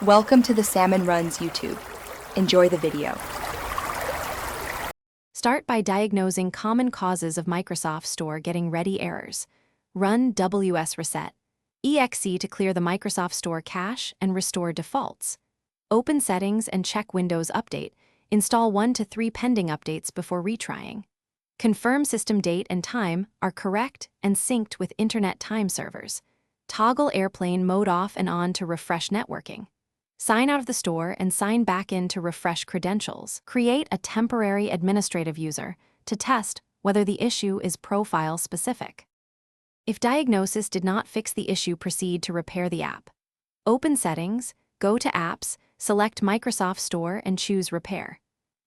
Welcome to the Salmon Runs YouTube. Enjoy the video. Start by diagnosing common causes of Microsoft Store getting ready errors. Run WS Reset, exe to clear the Microsoft Store cache and restore defaults. Open Settings and check Windows Update. Install 1 to 3 pending updates before retrying. Confirm system date and time are correct and synced with Internet time servers. Toggle airplane mode off and on to refresh networking. Sign out of the store and sign back in to refresh credentials. Create a temporary administrative user to test whether the issue is profile specific. If diagnosis did not fix the issue, proceed to repair the app. Open Settings, go to Apps, select Microsoft Store and choose Repair.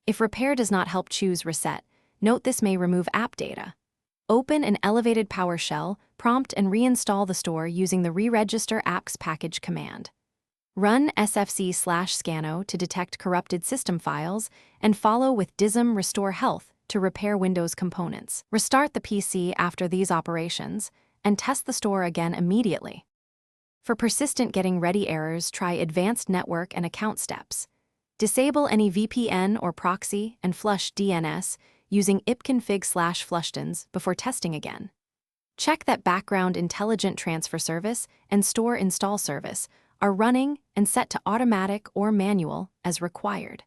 If repair does not help, choose Reset. Note this may remove app data. Open an elevated PowerShell prompt and reinstall the store using the re-register apps package command. Run sfc/scano to detect corrupted system files and follow with dism restore health to repair Windows components. Restart the PC after these operations and test the store again immediately. For persistent getting ready errors, try advanced network and account steps. Disable any VPN or proxy and flush DNS using ipconfig/flushtons before testing again. Check that background intelligent transfer service and store install service are running and set to automatic or manual as required.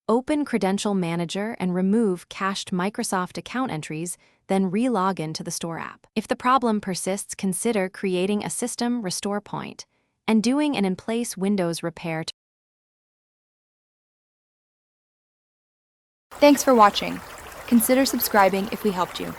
Open Credential Manager and remove cached Microsoft account entries, then re-log into the store app. If the problem persists, consider creating a system restore point and doing an in-place Windows repair. Thanks for watching. Consider subscribing if we helped you.